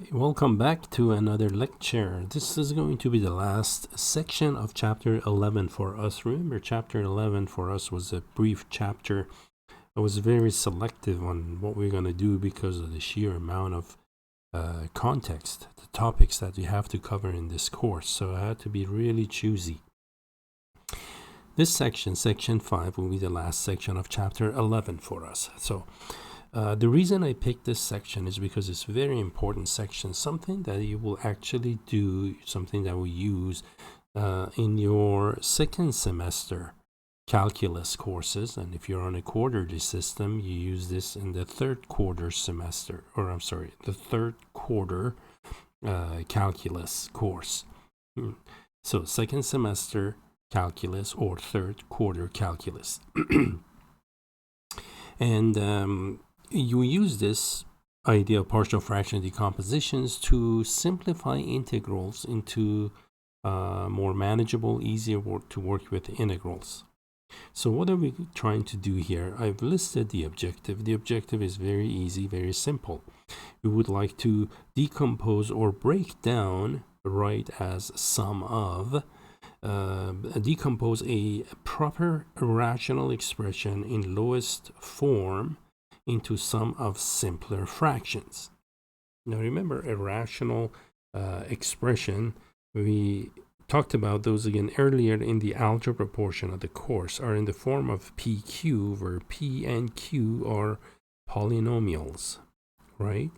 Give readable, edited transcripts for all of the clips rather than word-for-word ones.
Okay, welcome back to another lecture. This is going to be the last section of chapter 11 for us. Remember, chapter 11 for us was a brief chapter. I was very selective on what we're going to do because of the sheer amount of context, the topics that we have to cover in this course. So I had to be really choosy. This section, section 5, will be the last section of chapter 11 for us. So the reason I picked this section is because it's a very important section, something that you will actually do, something that we use in your second semester calculus courses. And if you're on a quarterly system, you use this in the third quarter semester, or I'm sorry, the third quarter calculus course. So second semester calculus or third quarter calculus. And you use this idea of partial fraction decompositions to simplify integrals into more manageable, easier to work with integrals. So what are we trying to do here? I've listed the objective. The objective is very easy, very simple. We would like to decompose or break down, write as sum of, decompose a proper rational expression in lowest form into sum of simpler fractions. Now remember, a rational expression, we talked about those again earlier in the algebra portion of the course, are in the form of PQ, where P and Q are polynomials, right?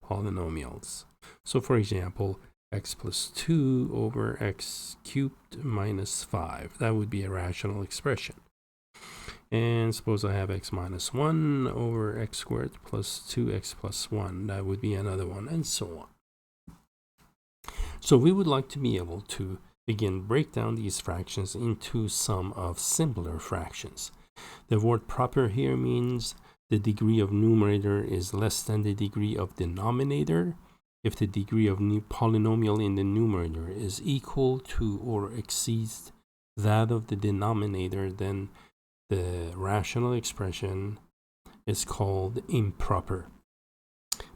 Polynomials. So for example, x plus 2 over x cubed minus 5, that would be a rational expression. And suppose I have x minus 1 over x squared plus 2x plus 1. That would be another one, and so on. So we would like to be able to, again, break down these fractions into sum of simpler fractions. The word proper here means the degree of numerator is less than the degree of denominator. If the degree of polynomial in the numerator is equal to or exceeds that of the denominator, then the rational expression is called improper.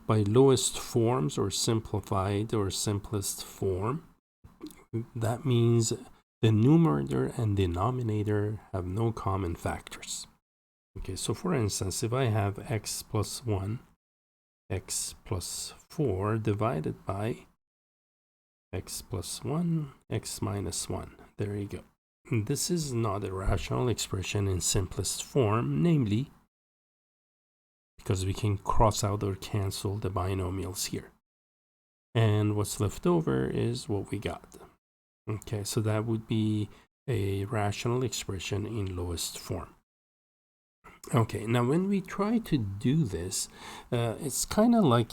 By lowest forms, or simplified or simplest form, that means the numerator and denominator have no common factors. Okay, so for instance, if I have x plus 1, x plus 4 divided by x plus 1, x minus 1, there you go. This is not a rational expression in simplest form, namely because we can cross out or cancel the binomials here. And what's left over is what we got. Okay, so that would be a rational expression in lowest form. Okay, now when we try to do this, it's kind of like,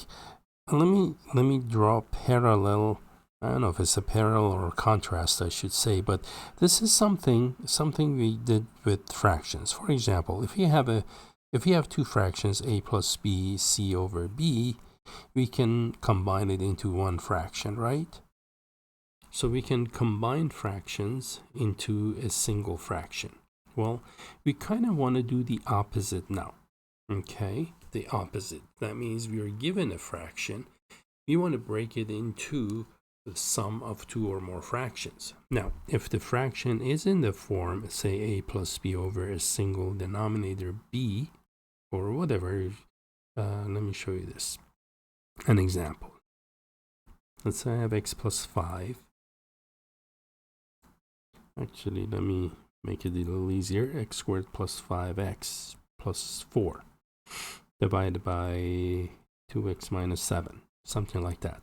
let me draw a parallel. I don't know if it's a parallel or a contrast, I should say, but this is something we did with fractions. For example, if you have two fractions, a plus b, c over b, we can combine it into one fraction, right? So we can combine fractions into a single fraction. Well, we kind of want to do the opposite now. Okay, the opposite. That means we are given a fraction. We want to break it into the sum of two or more fractions. Now, if the fraction is in the form, say a plus b over a single denominator b, or whatever, let me show you this. An example. Let's say I have x plus 5. Actually, let me make it a little easier. X squared plus 5x plus 4 divided by 2x minus 7, something like that.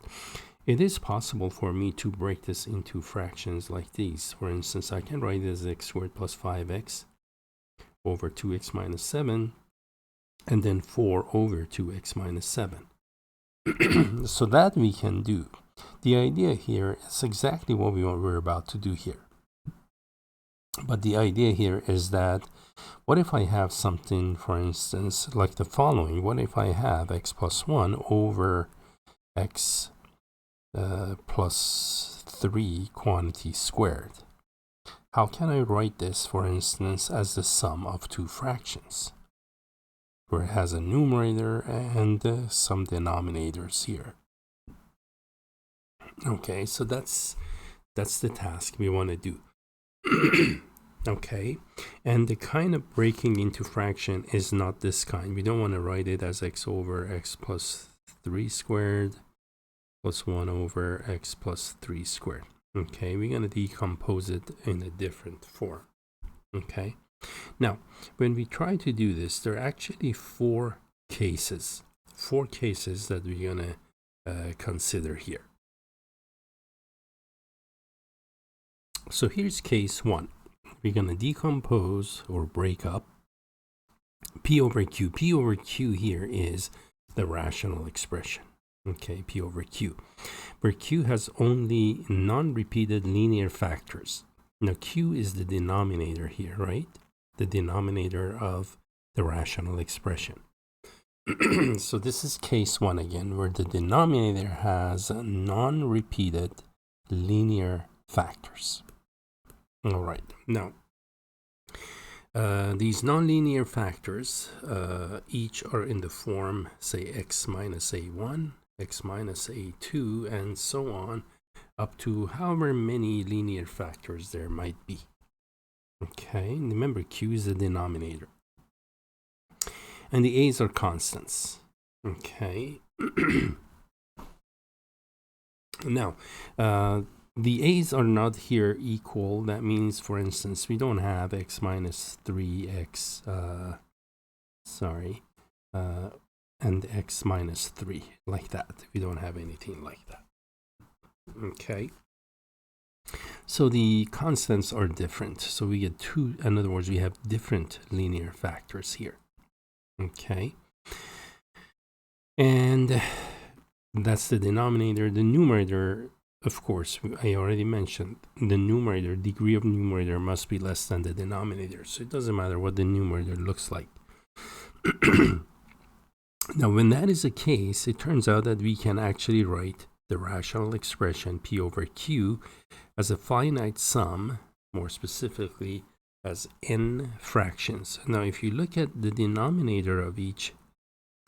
It is possible for me to break this into fractions like these. For instance, I can write it as x squared plus 5x over 2x minus 7, and then 4 over 2x minus 7. So that we can do. The idea here is exactly what we're about to do here. But the idea here is that, what if I have something, for instance, like the following? What if I have x plus 1 over x plus 3 quantity squared? How can I write this, for instance, as the sum of two fractions, where it has a numerator and some denominators here? Okay, so that's the task we want to do. Okay, and the kind of breaking into fraction is not this kind. We don't want to write it as x over x plus 3 squared plus 1 over x plus 3 squared. Okay, we're going to decompose it in a different form. Okay, now when we try to do this, there are actually four cases that we're going to consider here. So here's case 1. We're going to decompose or break up p over q. P over q here is the rational expression. Okay, p over q, where q has only non-repeated linear factors. Now q is the denominator here, right? The denominator of the rational expression. So this is case 1 again, where the denominator has non-repeated linear factors. All right, now these nonlinear factors each are in the form, say, x minus a1, x minus a2, and so on, up to however many linear factors there might be. Okay, and remember q is the denominator. And the a's are constants. Okay. Now, the a's are not here equal. That means, for instance, we don't have x minus 3x, and x minus 3 like that. We don't have anything like that. Okay. So the constants are different. So we get two, in other words, we have different linear factors here. Okay. And that's the denominator. The numerator, of course, I already mentioned, the numerator, degree of numerator must be less than the denominator. So it doesn't matter what the numerator looks like. Now, when that is the case, it turns out that we can actually write the rational expression p over q as a finite sum, more specifically as n fractions. Now, if you look at the denominator of each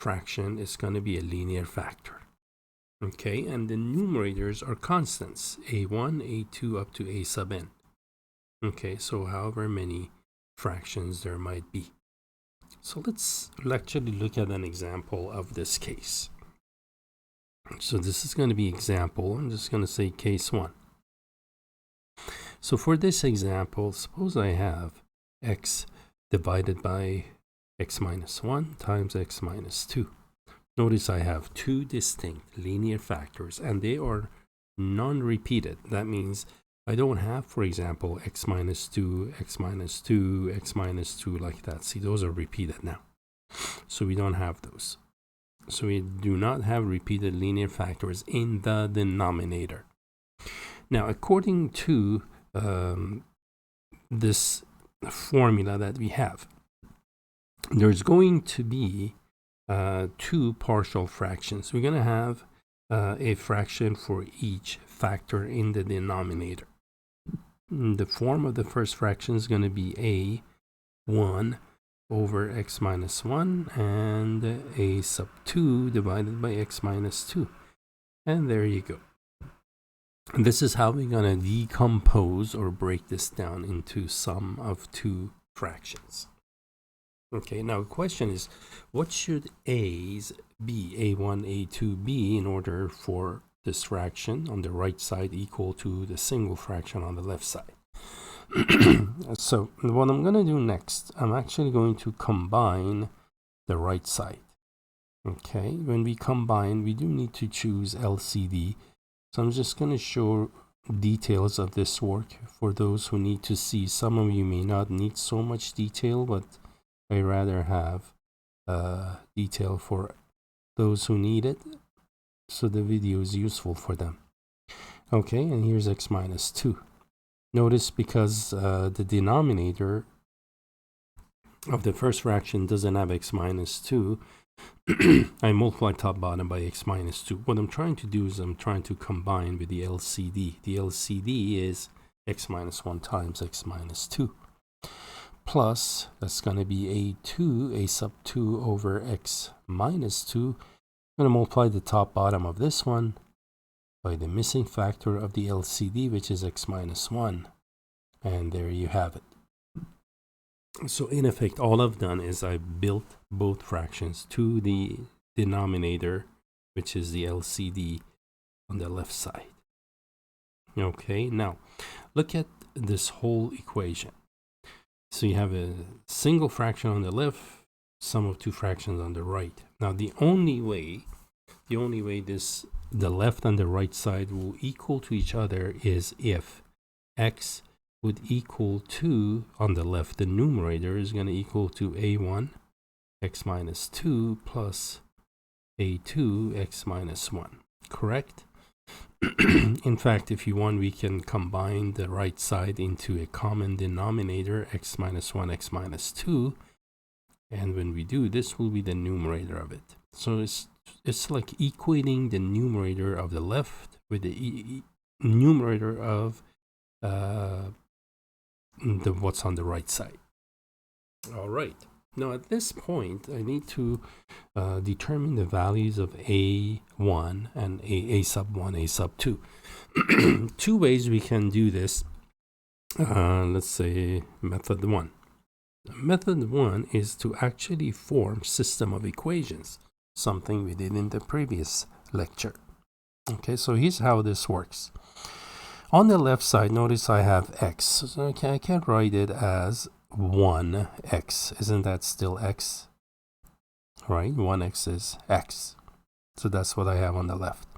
fraction, it's going to be a linear factor. Okay, and the numerators are constants, a1, a2, up to a sub n. Okay, so however many fractions there might be. So let's actually look at an example of this case. So this is going to be example. I'm just going to say case 1. So for this example, suppose I have x divided by x minus 1 times x minus 2. Notice I have two distinct linear factors, and they are non-repeated. That means I don't have, for example, x minus 2, x minus 2, x minus 2 like that. See, those are repeated now. So we don't have those. So we do not have repeated linear factors in the denominator. Now, according to this formula that we have, there's going to be two partial fractions. We're going to have a fraction for each factor in the denominator. The form of the first fraction is going to be a1 over x minus 1 and a sub 2 divided by x minus 2. And there you go. And this is how we're going to decompose or break this down into sum of two fractions. Okay, now the question is, what should a's be, a1, a2 be, in order for this fraction on the right side equal to the single fraction on the left side? So what I'm going to do next, I'm actually going to combine the right side. Okay, when we combine, we do need to choose LCD. So I'm just going to show details of this work for those who need to see. Some of you may not need so much detail, but I rather have detail for those who need it, so the video is useful for them. Okay, and here's x minus 2. Notice because the denominator of the first fraction doesn't have x minus 2, I multiply top bottom by x minus 2. What I'm trying to do is I'm trying to combine with the LCD. The LCD is x minus 1 times x minus 2. Plus, that's going to be a2, a sub 2 over x minus 2. I'm going to multiply the top bottom of this one by the missing factor of the LCD, which is x minus 1. And there you have it. So in effect, all I've done is I built both fractions to the denominator, which is the LCD on the left side. Okay, now look at this whole equation. So you have a single fraction on the left, sum of two fractions on the right. Now the only way the left and the right side will equal to each other is if x would equal to, on the left, the numerator is going to equal to a1 x minus 2 plus a2 x minus 1, correct? In fact, if you want, we can combine the right side into a common denominator, x minus 1 x minus 2, and when we do, this will be the numerator of it. So it's like equating the numerator of the left with the numerator of what's on the right side. All right. Now at this point, I need to determine the values of a1 and a sub 1, a sub 2. Two ways we can do this. Let's say method 1. Method 1 is to actually form system of equations, something we did in the previous lecture. Okay, so here's how this works. On the left side, notice I have x. So I can write it as 1x. Isn't that still x? Right? 1x is x. So that's what I have on the left.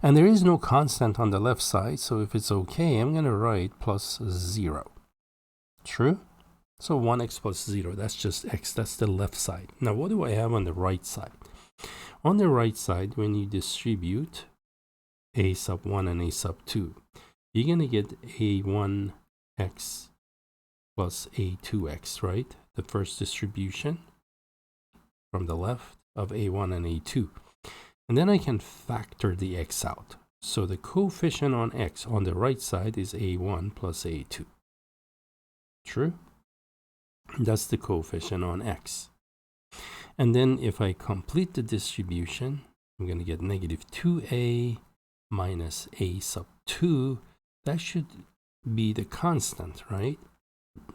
And there is no constant on the left side. So if it's okay, I'm going to write plus 0. True? So 1x plus 0, that's just x. That's the left side. Now, what do I have on the right side? On the right side, when you distribute a sub 1 and a sub 2, you're going to get a1x plus a2x, right? The first distribution from the left of a1 and a2. And then I can factor the x out. So the coefficient on x on the right side is a1 plus a2. True? That's the coefficient on x. And then if I complete the distribution, I'm going to get negative 2a minus a sub 2. That should be the constant, right?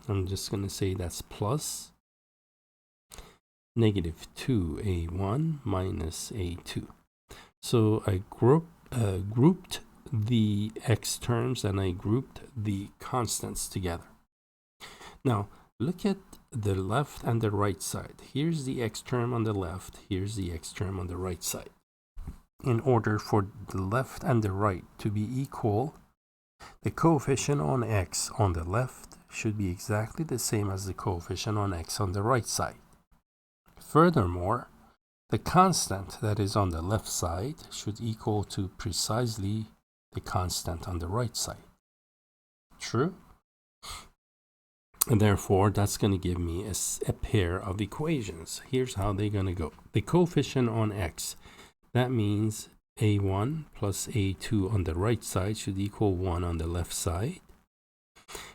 I'm just going to say that's plus negative 2a1 minus a2. So I grouped the x terms and I grouped the constants together. Now, look at the left and the right side. Here's the x term on the left. Here's the x term on the right side. In order for the left and the right to be equal, the coefficient on x on the left should be exactly the same as the coefficient on x on the right side. Furthermore, the constant that is on the left side should equal to precisely the constant on the right side. True? And therefore, that's going to give me a pair of equations. Here's how they're going to go. The coefficient on x, that means a1 plus a2 on the right side should equal 1 on the left side.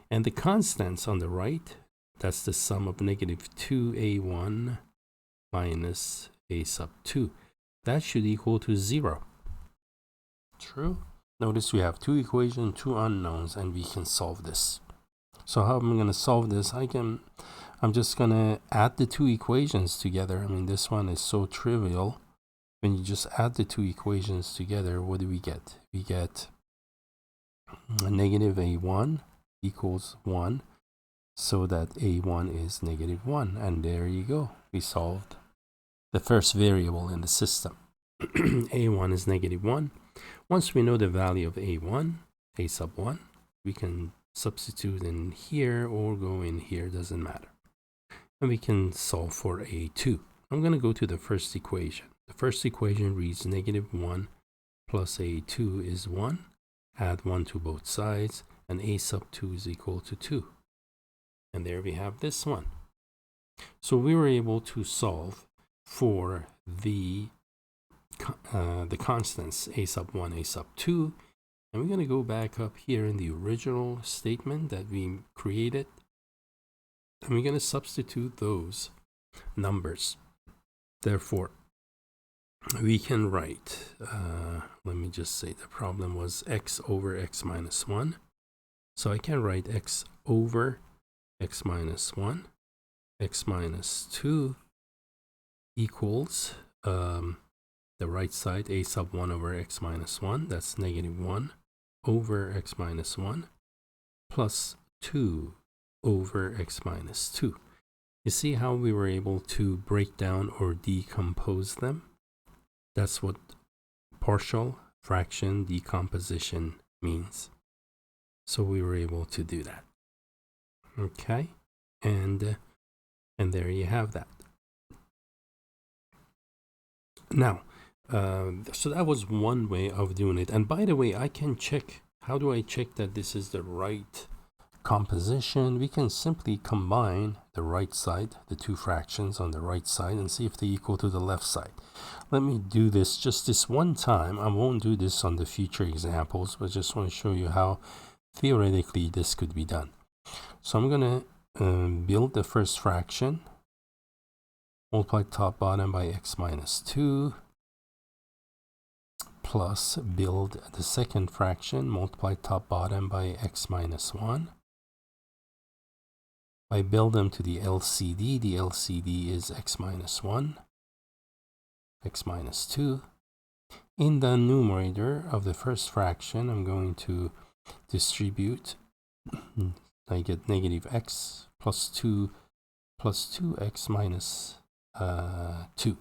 And the constants on the right, that's the sum of negative 2a1 minus a sub 2. That should equal to 0. True? Notice we have two equations, two unknowns, and we can solve this. So how am I going to solve this? I'm just going to add the two equations together. I mean, this one is so trivial. When you just add the two equations together, what do we get? We get a negative a1 equals 1, so that a1 is negative 1. And there you go. We solved the first variable in the system. a1 is negative 1. Once we know the value of a1, a sub 1, we can substitute in here or go in here, doesn't matter. And we can solve for a2. I'm going to go to the first equation. The first equation reads negative 1 plus a2 is 1. Add 1 to both sides, and a sub 2 is equal to 2. And there we have this one. So we were able to solve for the constants a sub 1, a sub 2. And we're going to go back up here in the original statement that we created. And we're going to substitute those numbers. Therefore, we can write, let me just say the problem was x over x minus 1. So I can write x over x minus 1, x minus 2 equals the right side, a sub 1 over x minus 1, that's negative 1 over x minus 1, plus 2 over x minus 2. You see how we were able to break down or decompose them? That's what partial fraction decomposition means. So we were able to do that. Okay, and there you have that. Now, so that was one way of doing it. And by the way, I can check. How do I check that this is the right composition? We can simply combine the right side, the two fractions on the right side, and see if they equal to the left side. Let me do this just this one time. I won't do this on the future examples, but just want to show you how theoretically this could be done. So I'm going to build the first fraction, multiply top bottom by x minus 2, plus build the second fraction, multiply top bottom by x minus 1. I build them to the LCD is x minus 1, x minus 2. In the numerator of the first fraction, I'm going to distribute. I get negative x plus 2x minus 2.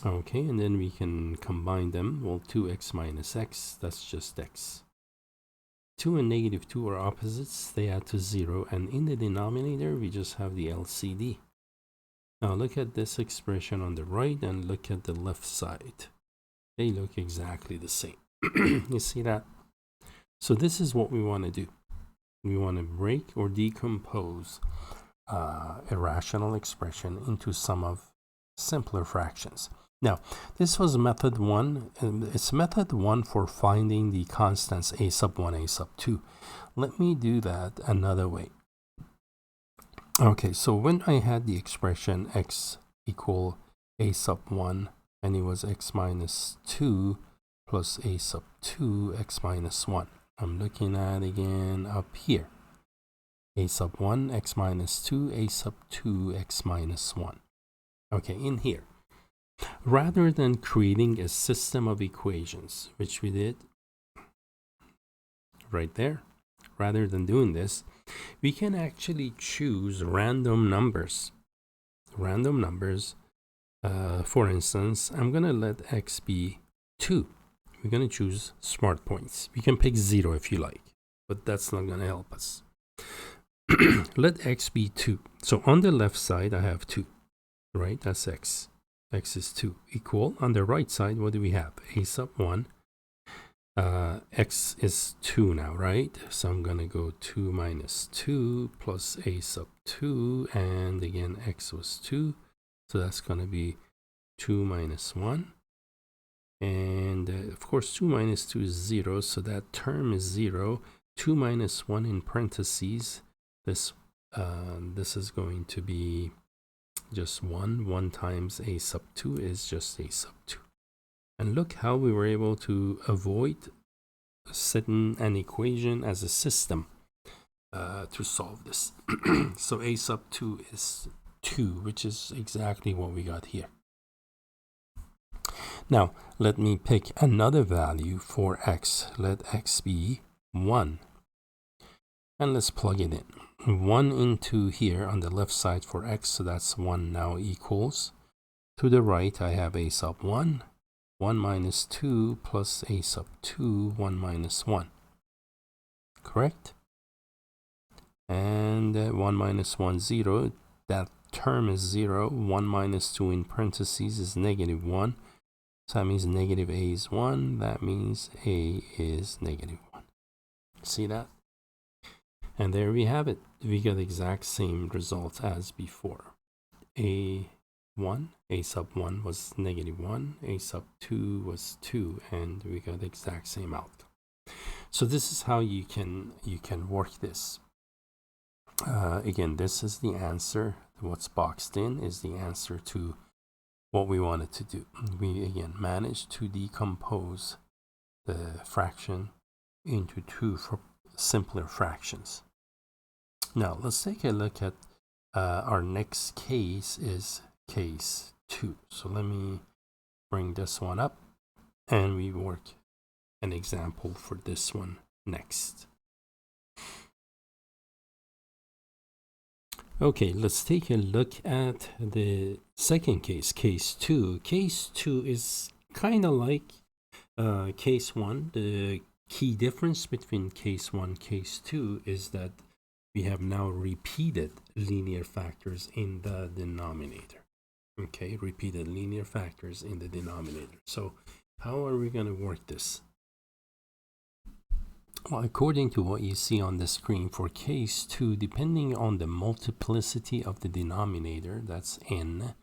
Okay, and then we can combine them. Well, 2x minus x, that's just x. 2 and negative 2 are opposites. They add to 0. And in the denominator, we just have the LCD. Now look at this expression on the right and look at the left side. They look exactly the same. You see that? So this is what we want to do. We want to break or decompose a rational expression into some of simpler fractions. Now, this was method 1, and it's method 1 for finding the constants a sub 1, a sub 2. Let me do that another way. Okay, so when I had the expression x equal a sub 1, and it was x minus 2 plus a sub 2, x minus 1. I'm looking at again up here. A sub 1, x minus 2, a sub 2, x minus 1. Okay, in here. Rather than creating a system of equations, which we did right there, rather than doing this, we can actually choose random numbers. Random numbers, for instance, I'm going to let x be 2. We're going to choose smart points. We can pick 0 if you like, but that's not going to help us. Let x be 2. So on the left side, I have 2, right? That's x. X is 2 equal. On the right side, what do we have? A sub 1. X is 2 now, right? So I'm going to go 2 minus 2 plus a sub 2. And again, x was 2. So that's going to be 2 minus 1. And of course, 2 minus 2 is 0. So that term is 0. 2 minus 1 in parentheses. This is going to be just 1. 1 times a sub 2 is just a sub 2. And look how we were able to avoid setting an equation as a system to solve this. So a sub 2 is 2, which is exactly what we got here. Now, let me pick another value for x. Let x be 1. And let's plug it in. 1 into here on the left side for x, so that's 1 now equals. To the right, I have a sub 1. 1 minus 2 plus a sub 2, 1 minus 1. Correct? And 1 minus 1, 0. That term is 0. 1 minus 2 in parentheses is negative 1. So that means negative a is 1. That means a is negative 1. See that? And there we have it. We get the exact same result as before. A sub 1 was negative 1, a sub 2 was 2, and we got the exact same outcome. So this is how you can work this. Again, this is the answer. What's boxed in is the answer to what we wanted to do. We again managed to decompose the fraction into two simpler fractions. Now let's take a look at our next case is case 2. So let me bring this one up and we work an example for this one next. Okay, let's take a look at the second case, case 2. Case 2 is kind of like case 1. The key difference between case 1 case 2 is that we have now repeated linear factors in the denominator. Okay, repeated linear factors in the denominator. So how are we going to work this? Well, according to what you see on the screen for case 2, depending on the multiplicity of the denominator, that's n,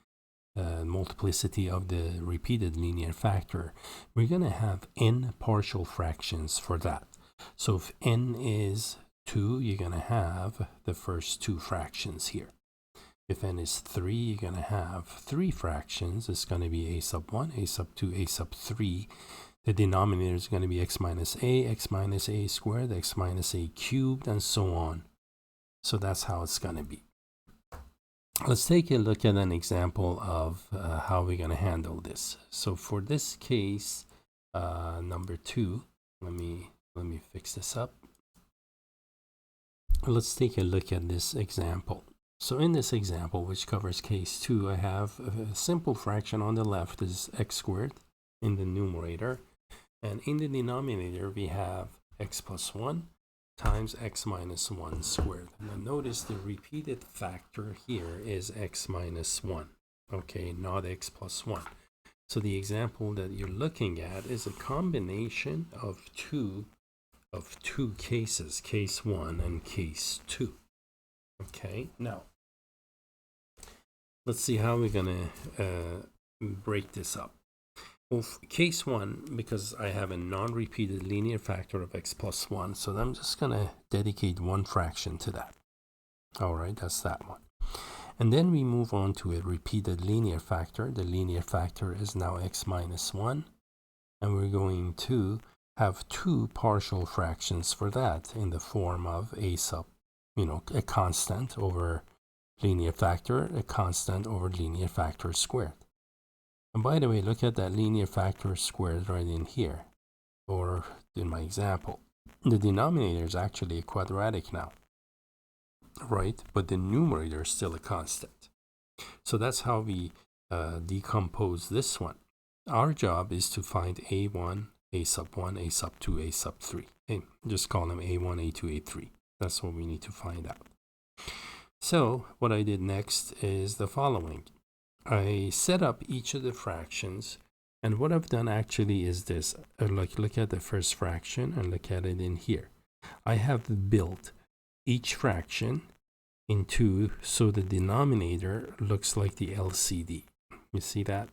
multiplicity of the repeated linear factor, we're going to have n partial fractions for that. So if n is 2, you're going to have the first 2 fractions here. If n is 3, you're going to have 3 fractions. It's going to be a sub 1, a sub 2, a sub 3. The denominator is going to be x minus a squared, x minus a cubed, and so on. So that's how it's going to be. Let's take a look at an example of how we're going to handle this. So for this case, number 2, let me fix this up. Let's take a look at this example. So in this example, which covers case 2, I have a simple fraction on the left is x squared in the numerator. And in the denominator, we have x plus 1 times x minus 1 squared. Now notice the repeated factor here is x minus 1. Okay, not x plus 1. So the example that you're looking at is a combination of two cases, case 1 and case 2. Okay, now let's see how we're going to break this up. Well, case 1, because I have a non-repeated linear factor of x plus 1, so I'm just going to dedicate one fraction to that. All right, that's that one. And then we move on to a repeated linear factor. The linear factor is now x minus 1, and we're going to have 2 partial fractions for that in the form of a sub, a constant over linear factor, a constant over linear factor squared. And by the way, look at that linear factor squared right in here, or in my example. The denominator is actually a quadratic now, right? But the numerator is still a constant. So that's how we decompose this one. Our job is to find a1, a sub 1, a sub 2, a sub 3. Okay? Just call them a1, a2, a3. That's what we need to find out. So what I did next is the following. I set up each of the fractions, and what I've done actually is this. Look at the first fraction and look at it in here. I have built each fraction into so the denominator looks like the LCD. You see that?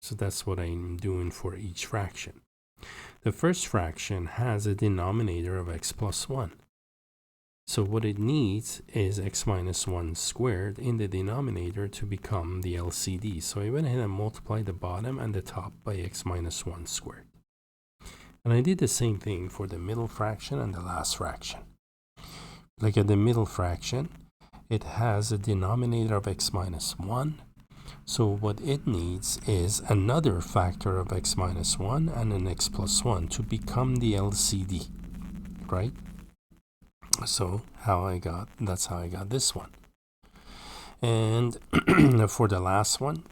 So that's what I'm doing for each fraction. The first fraction has a denominator of x plus 1. So what it needs is x minus 1 squared in the denominator to become the LCD. So I went ahead and multiplied the bottom and the top by x minus 1 squared. And I did the same thing for the middle fraction and the last fraction. Look at the middle fraction. It has a denominator of x minus 1. So what it needs is another factor of x minus 1 and an x plus 1 to become the LCD, right? So that's how I got this one. And for the last one,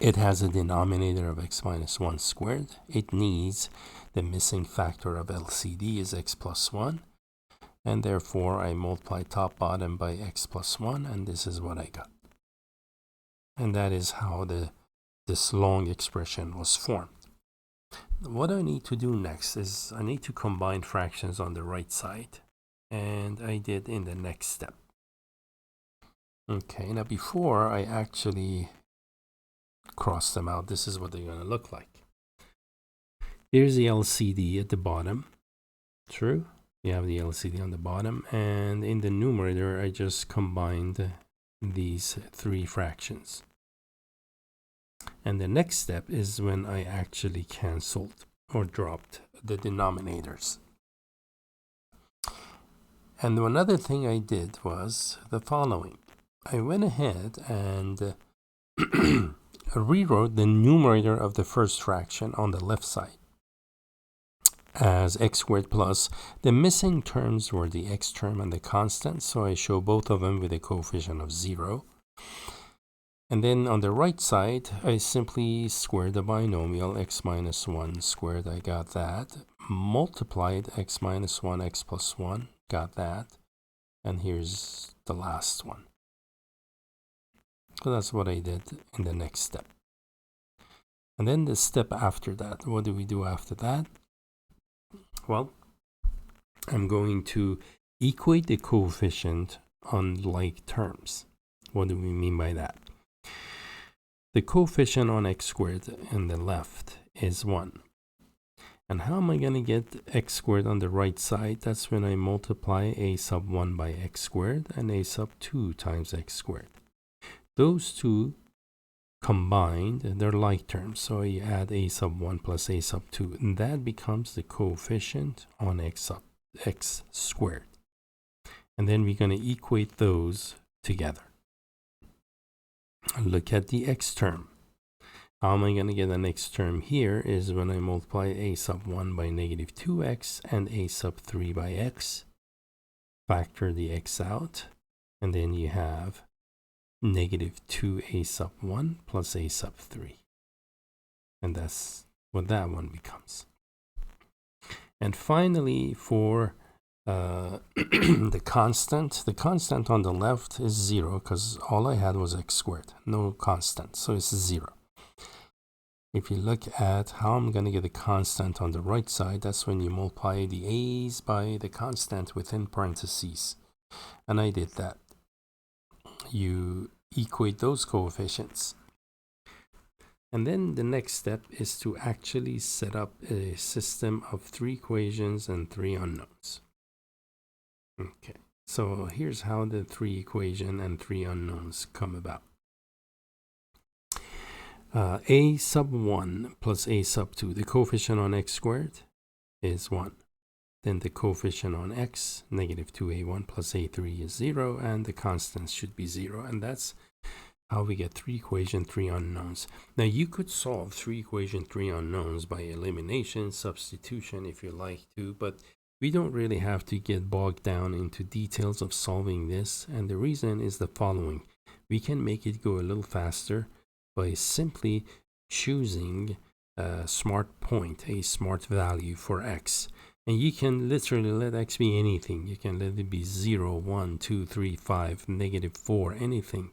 it has a denominator of x minus 1 squared. It needs the missing factor of LCD is x plus 1. And therefore, I multiply top bottom by x plus 1, and this is what I got. And that is how this long expression was formed. What I need to do next is I need to combine fractions on the right side. And I did in the next step. Okay, now before I actually cross them out, this is what they're going to look like. Here's the LCD at the bottom. True? You have the LCD on the bottom. And in the numerator, I just combined these 3 fractions. And the next step is when I actually canceled or dropped the denominators. And another thing I did was the following. I went ahead and rewrote the numerator of the first fraction on the left side as x squared plus. The missing terms were the x term and the constant, so I show both of them with a coefficient of 0. And then on the right side, I simply squared the binomial x minus 1 squared. I got that. Multiplied x minus 1, x plus 1. Got that. And here's the last one. So that's what I did in the next step. And then the step after that, what do we do after that? Well, I'm going to equate the coefficient on like terms. What do we mean by that? The coefficient on x squared on the left is 1. And how am I going to get x squared on the right side? That's when I multiply a sub 1 by x squared and a sub 2 times x squared. Those two combined, they're like terms. So you add a sub 1 plus a sub 2. And that becomes the coefficient on x squared. And then we're going to equate those together. Look at the x term. How am I going to get an x term here is when I multiply a sub 1 by negative 2x and a sub 3 by x. Factor the x out. And then you have negative 2a sub 1 plus a sub 3. And that's what that one becomes. And finally, for the constant on the left is 0 because all I had was x squared, no constant, so it's 0. If you look at how I'm going to get the constant on the right side, that's when you multiply the a's by the constant within parentheses. And I did that. You equate those coefficients. And then the next step is to actually set up a system of 3 equations and 3 unknowns. Okay, so here's how the 3 equation and 3 unknowns come about. A sub 1 plus a sub 2, the coefficient on x squared is 1. Then the coefficient on x, negative 2a1 plus a3 is 0, and the constants should be 0. And that's how we get 3 equation, 3 unknowns. Now you could solve 3 equation, 3 unknowns by elimination, substitution if you like to, but we don't really have to get bogged down into details of solving this, and the reason is the following. We can make it go a little faster by simply choosing a smart point, a smart value for x. And you can literally let x be anything. You can let it be 0, 1, 2, 3, 5, negative 4, anything.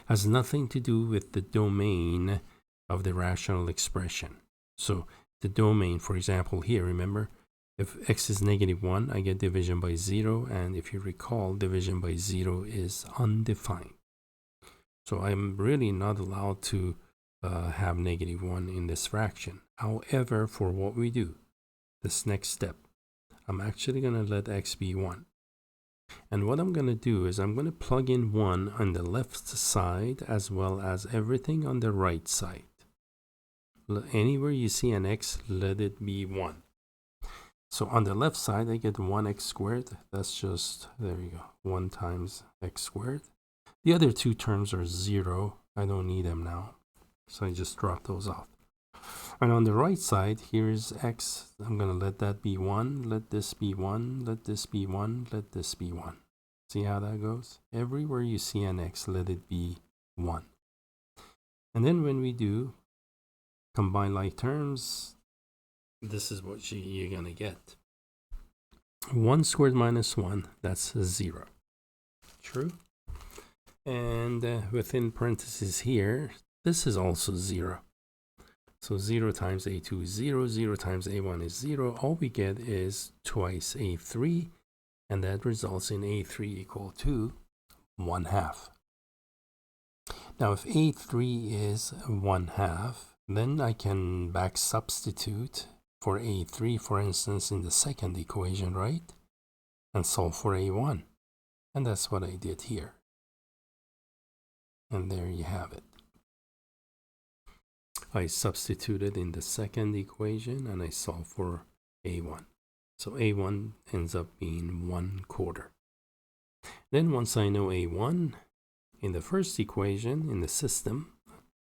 Has nothing to do with the domain of the rational expression. So the domain, for example, here, remember, if x is negative 1, I get division by 0. And if you recall, division by 0 is undefined. So I'm really not allowed to have negative 1 in this fraction. However, for what we do, this next step, I'm actually going to let x be 1. And what I'm going to do is I'm going to plug in 1 on the left side as well as everything on the right side. Anywhere you see an x, let it be 1. So on the left side, I get 1x squared. That's just, there you go, 1 times x squared. The other 2 terms are 0. I don't need them now. So I just drop those off. And on the right side, here's x. I'm going to let that be 1. Let this be 1. Let this be 1. Let this be 1. See how that goes? Everywhere you see an x, let it be 1. And then when we do combine like terms, this is what you're going to get. 1 squared minus 1, that's 0. True? And within parentheses here, this is also 0. So 0 times a2 is 0, 0 times a1 is 0. All we get is twice a3, and that results in a3 equal to 1/2. Now if a3 is 1/2, then I can back substitute for a3, for instance, in the second equation, right? And solve for a1. And that's what I did here. And there you have it. I substituted in the second equation and I solve for A1. So A1 ends up being 1/4. Then once I know A1, in the first equation in the system,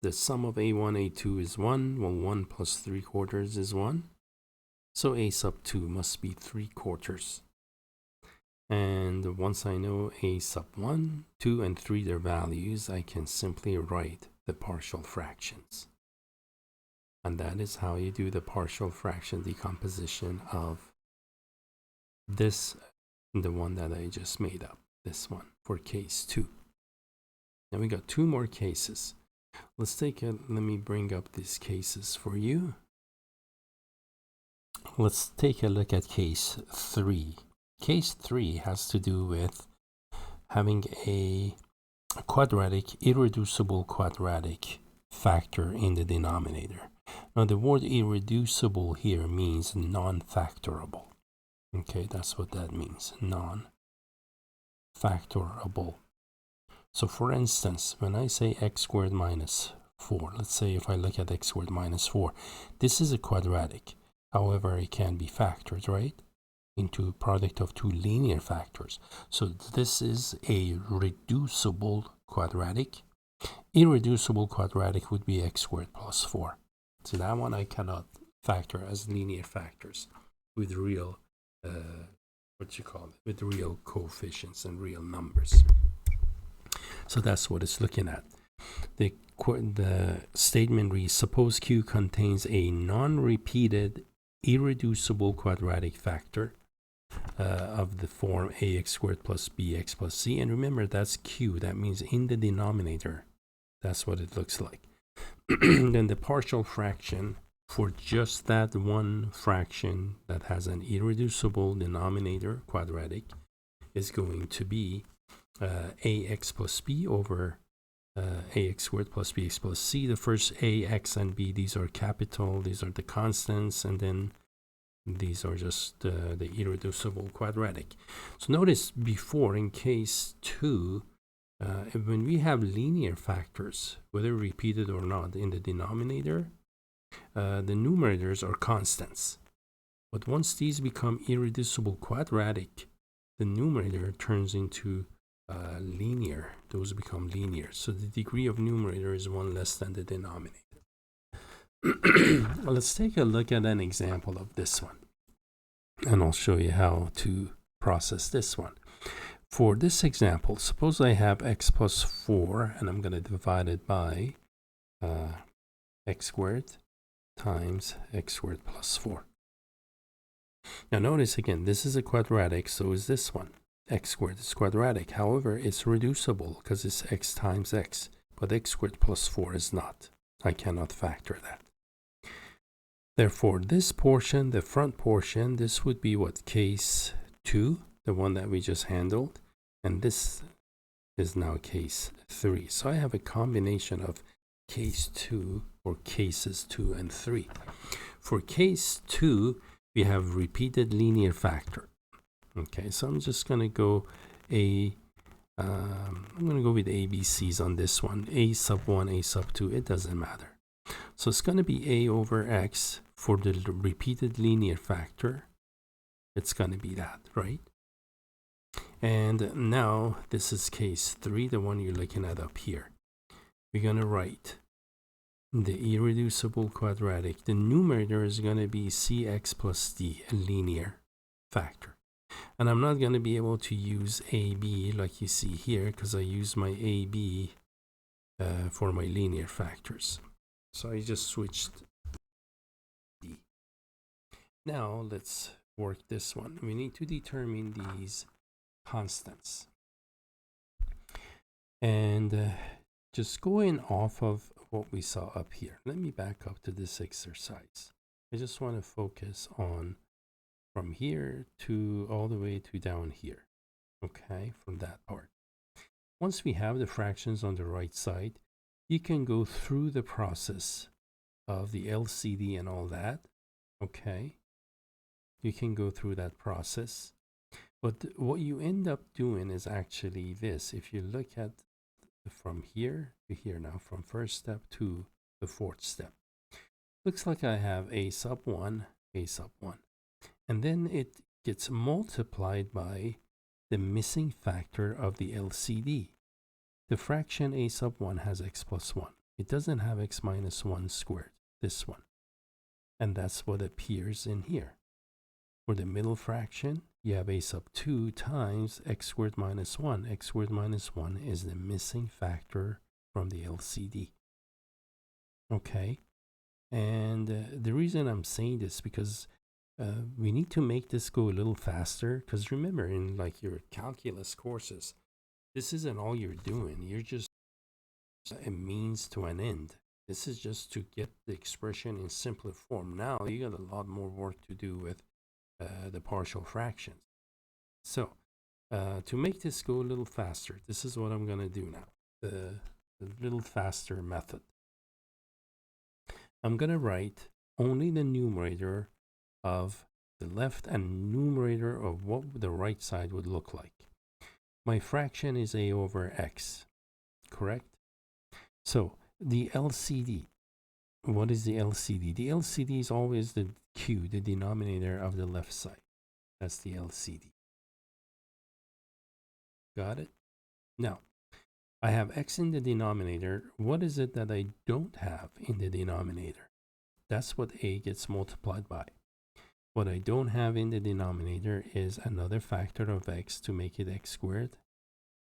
the sum of A1, A2 is 1. Well, 1 plus 3/4 is 1. So A sub 2 must be 3/4. And once I know A sub 1, 2, and 3, their values, I can simply write the partial fractions. And that is how you do the partial fraction decomposition of this, the one that I just made up, this one, for case 2. Now we got 2 more cases. Let me bring up these cases for you. Let's take a look at case 3. Case 3 has to do with having a quadratic, irreducible quadratic factor in the denominator. Now the word irreducible here means non-factorable. Okay, that's what that means, non-factorable. So for instance, when I say x squared minus 4, let's say if I look at x squared minus 4, this is a quadratic. However, it can be factored, right, into a product of 2 linear factors. So this is a reducible quadratic. Irreducible quadratic would be x squared plus 4. So that one I cannot factor as linear factors with real, with real coefficients and real numbers. So that's what it's looking at. The statement reads, suppose Q contains a non-repeated irreducible quadratic factor of the form ax squared plus bx plus c. And remember, that's Q. That means in the denominator. That's what it looks like. Then the partial fraction for just that one fraction that has an irreducible denominator, quadratic, is going to be ax plus b over ax squared plus bx plus c. The first a, x, and b, these are capital, these are the constants, and then these are just the irreducible quadratic. So notice before, in case 2, when we have linear factors, whether repeated or not, in the denominator, the numerators are constants. But once these become irreducible quadratic, the numerator turns into linear. Those become linear. So the degree of numerator is 1 less than the denominator. Well, let's take a look at an example of this one. And I'll show you how to process this one. For this example, suppose I have x plus 4, and I'm going to divide it by x squared times x squared plus 4. Now notice again, this is a quadratic, so is this one. X squared is quadratic. However, it's reducible because it's x times x. But x squared plus 4 is not. I cannot factor that. Therefore, this portion, the front portion, this would be what? Case 2, the one that we just handled. And this is now case 3. So I have a combination of case 2, or cases 2 and 3. For case 2, we have repeated linear factor. Okay, so I'm just going to go I'm going to go with ABCs on this one. A sub 1, A sub 2, it doesn't matter. So it's going to be A over X for the repeated linear factor. It's going to be that, right? And now this is case 3, the one you're looking at up here. We're going to write the irreducible quadratic. The numerator is going to be Cx plus D, a linear factor. And I'm not going to be able to use AB like you see here because I use my AB for my linear factors. So I just switched D. Now let's work this one. We need to determine these constants. And just going off of what we saw up here, let me back up to this exercise. I just want to focus on from here to all the way to down here. Okay, from that part. Once we have the fractions on the right side, you can go through the process of the LCD and all that. Okay, you can go through that process. But what you end up doing is actually this. If you look at from here to here now, from first step to the fourth step, looks like I have a sub 1, a sub 1. And then it gets multiplied by the missing factor of the LCD. The fraction a sub 1 has x plus 1. It doesn't have x minus 1 squared, this one. And that's what appears in here. For the middle fraction, you have a sub 2 times x squared minus 1. X squared minus 1 is the missing factor from the LCD. Okay? And the reason I'm saying this because we need to make this go a little faster. Because remember, in like your calculus courses, this isn't all you're doing. You're just a means to an end. This is just to get the expression in simpler form. Now you got a lot more work to do with the partial fractions. So to make this go a little faster, this is what I'm going to do now. The little faster method. I'm going to write only the numerator of the left and numerator of what the right side would look like. My fraction is a over x, correct? So the LCD, what is the LCD? The LCD is always the Q, the denominator of the left side. That's the LCD. Got it? Now, I have x in the denominator. What is it that I don't have in the denominator? That's what a gets multiplied by. What I don't have in the denominator is another factor of x to make it x squared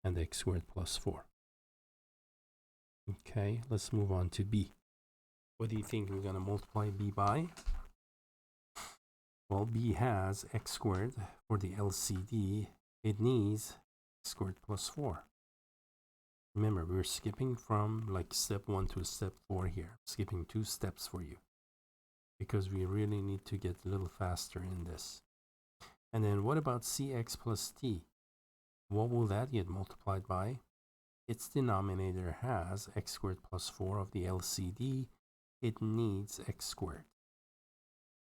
and x squared plus 4. Okay, let's move on to b. What do you think we're going to multiply b by? Well, b has x squared. For the LCD, it needs x squared plus 4. Remember, we're skipping from like step 1 to step 4 here. Skipping 2 steps for you. Because we really need to get a little faster in this. And then what about cx plus t? What will that get multiplied by? Its denominator has x squared plus 4 of the LCD. It needs x squared.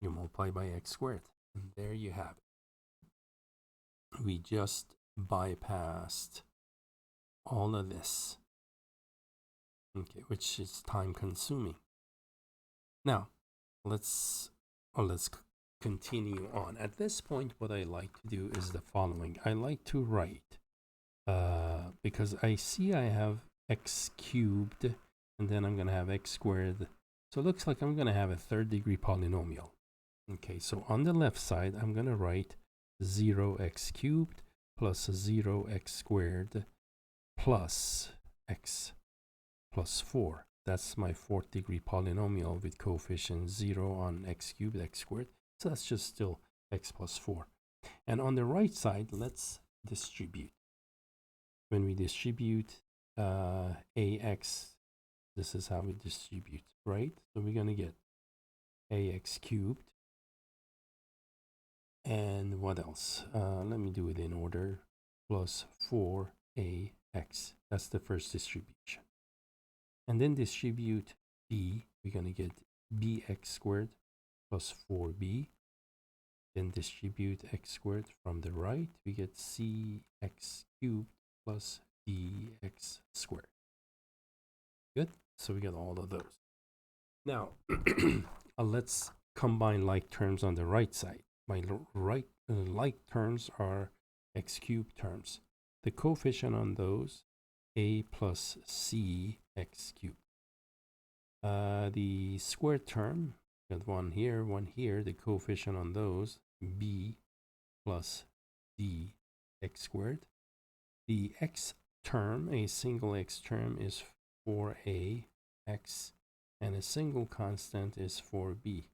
You multiply by x squared. And there you have it. We just bypassed all of this. Okay, which is time consuming. Now, let's continue on. At this point, what I like to do is the following. I like to write, because I see I have x cubed, and then I'm going to have x squared. So it looks like I'm going to have a third degree polynomial. Okay, so on the left side, I'm going to write 0x cubed plus 0x squared plus x plus 4. That's my fourth degree polynomial with coefficient 0 on x cubed, x squared. So that's just still x plus 4. And on the right side, let's distribute. When we distribute ax, this is how we distribute, right? So we're going to get ax cubed. And what else? Let me do it in order. Plus 4ax. That's the first distribution. And then distribute b. We're going to get bx squared plus 4b. Then distribute x squared from the right. We get cx cubed plus dx squared. Good. So we got all of those. Now, let's combine like terms on the right side. My right like terms are x cubed terms. The coefficient on those, a plus c x cubed. The squared term, got one here, the coefficient on those, b plus d x squared. The x term, a single x term, is 4a x, and a single constant is 4b.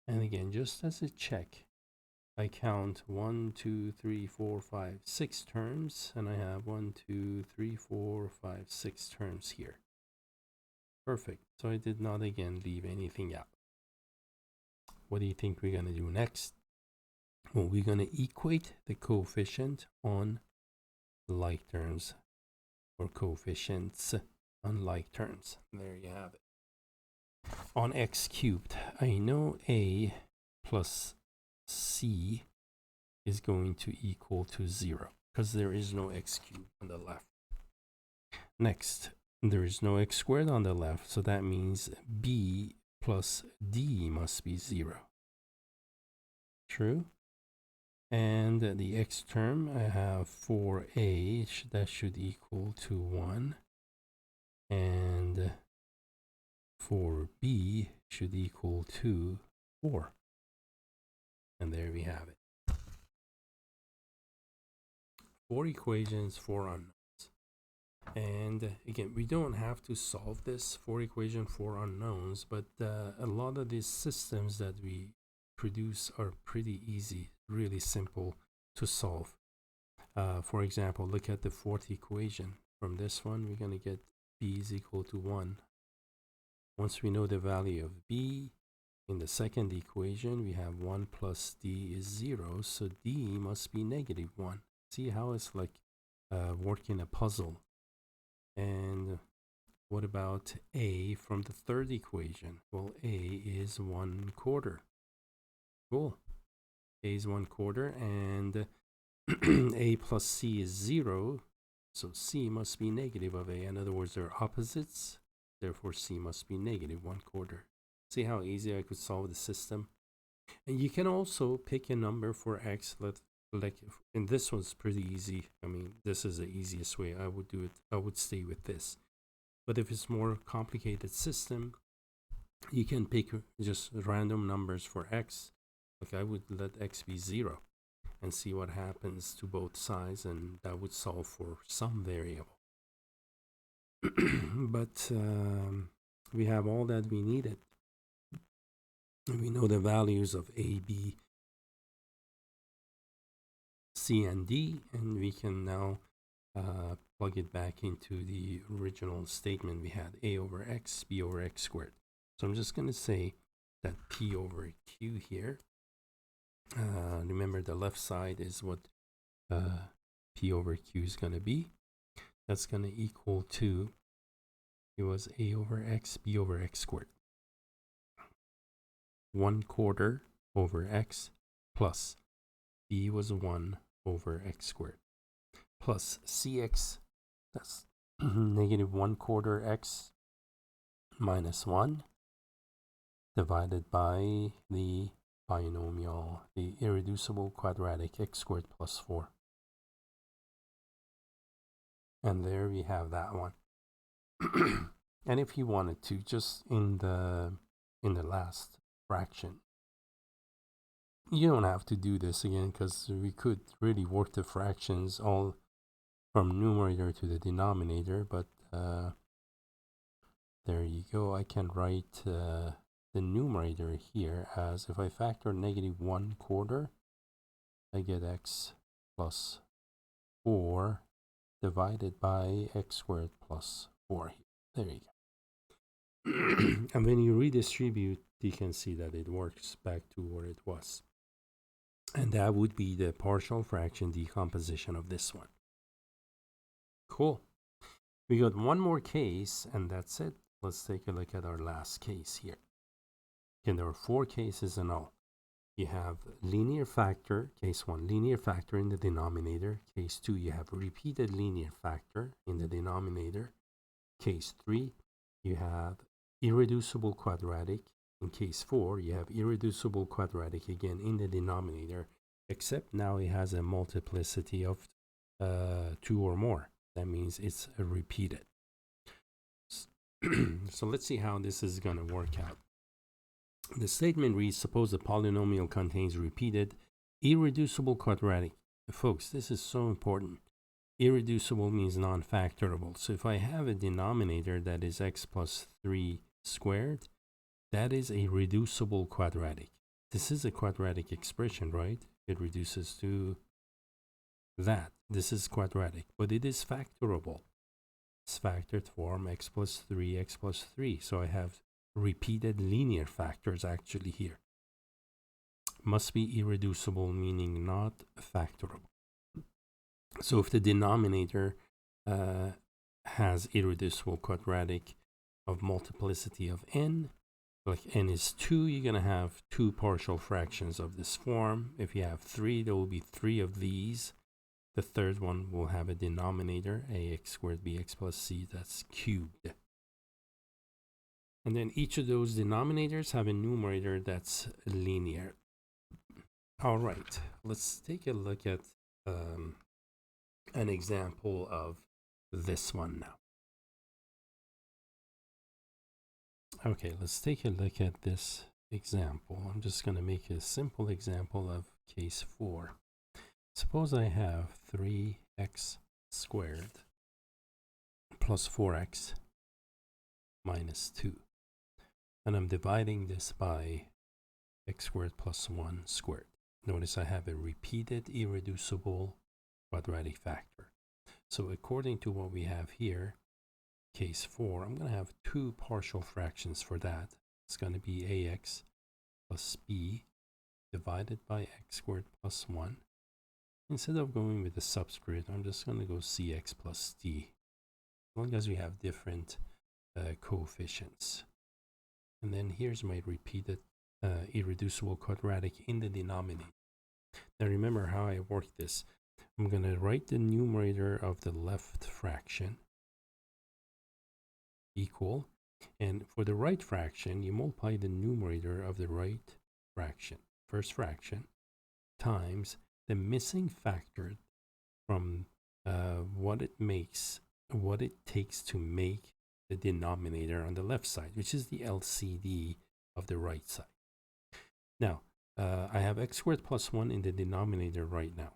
And again, just as a check, I count 1, 2, 3, 4, 5, 6 terms, and I have 1, 2, 3, 4, 5, 6 terms here. Perfect. So I did not again leave anything out. What do you think we're going to do next? Well, we're going to equate the coefficient on like terms, or coefficients on like terms. There you have it. On x cubed, I know a plus c is going to equal to 0 because there is no x cubed on the left. Next, there is no x squared on the left, so that means b plus d must be 0. True. And the x term, I have 4a, that should equal to 1. And 4b should equal to 4. And there we have it. 4 equations, 4 unknowns. And again, we don't have to solve this 4 equation, 4 unknowns, but a lot of these systems that we produce are pretty easy, really simple to solve. For example, look at the fourth equation. From this one, we're going to get b is equal to 1. Once we know the value of b, in the second equation, we have 1 plus d is 0, so d must be negative 1. See how it's like working a puzzle. And what about a from the third equation? Well, a is 1/4. Cool. A is 1/4, and a plus c is 0, so c must be negative of a. In other words, they're opposites, therefore c must be negative 1/4. See how easy I could solve the system? And you can also pick a number for x. And this one's pretty easy. I mean, this is the easiest way I would do it. I would stay with this. But if it's more complicated system, you can pick just random numbers for x. Like I would let x be 0 and see what happens to both sides, and that would solve for some variable. But we have all that we needed. We know the values of a, b, c, and d, and we can now plug it back into the original statement we had, a over x, b over x squared. So I'm just going to say that p over q here. Remember, the left side is what p over q is going to be. That's going to equal to, it was a over x, b over x squared. 1/4 over x plus b was 1 over x squared plus cx, that's negative 1/4 x minus 1 divided by the binomial, the irreducible quadratic x squared plus 4. And there we have that one. And if you wanted to, just in the last fraction, you don't have to do this again, because we could really work the fractions all from numerator to the denominator, but there you go. I can write the numerator here as, if I factor negative 1/4, I get x plus 4 divided by x squared plus 4 here. There you go. And when you redistribute, you can see that it works back to where it was. And that would be the partial fraction decomposition of this one. Cool. We got one more case, and that's it. Let's take a look at our last case here. Again, there are 4 cases in all. You have linear factor, case 1, linear factor in the denominator. Case 2, you have repeated linear factor in the denominator. Case 3, you have irreducible quadratic. In case 4, you have irreducible quadratic again in the denominator, except now it has a multiplicity of 2 or more. That means it's repeated. So let's see how this is going to work out. The statement reads, suppose the polynomial contains repeated irreducible quadratic. Folks, this is so important. Irreducible means non-factorable. So if I have a denominator that is x plus 3 squared, that is a reducible quadratic. This is a quadratic expression, right? It reduces to that. This is quadratic, but it is factorable. It's factored form x plus 3, x plus 3. So I have repeated linear factors actually here. Must be irreducible, meaning not factorable. So if the denominator has irreducible quadratic of multiplicity of n, like n is 2, you're going to have 2 partial fractions of this form. If you have 3, there will be 3 of these. The third one will have a denominator, ax squared bx plus c, that's cubed. And then each of those denominators have a numerator that's linear. All right, let's take a look at an example of this one now. Okay, let's take a look at this example. I'm just going to make a simple example of case 4. Suppose I have 3x squared plus 4x minus 2. And I'm dividing this by x squared plus 1 squared. Notice I have a repeated irreducible quadratic factor. So according to what we have here, case 4, I'm going to have two partial fractions for that. It's going to be ax plus b divided by x squared plus 1. Instead of going with the subscript, I'm just going to go cx plus d, as long as we have different coefficients. And then here's my repeated irreducible quadratic in the denominator. Now remember how I work this. I'm going to write the numerator of the left fraction equal, and for the right fraction, you multiply the numerator of the right fraction, first fraction, times the missing factor from what it takes to make the denominator on the left side, which is the LCD of the right side. Now, I have x squared plus 1 in the denominator right now,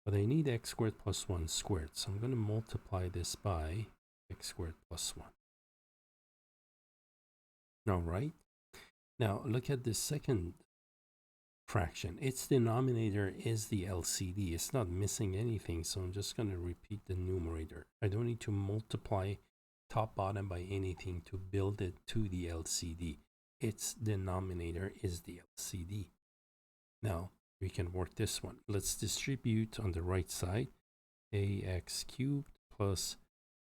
but I need x squared plus 1 squared, so I'm going to multiply this by x squared plus 1. All right. Now, look at the second fraction. Its denominator is the LCD. It's not missing anything, so I'm just going to repeat the numerator. I don't need to multiply top bottom by anything to build it to the LCD. Its denominator is the LCD. Now we can work this one. Let's distribute on the right side ax cubed plus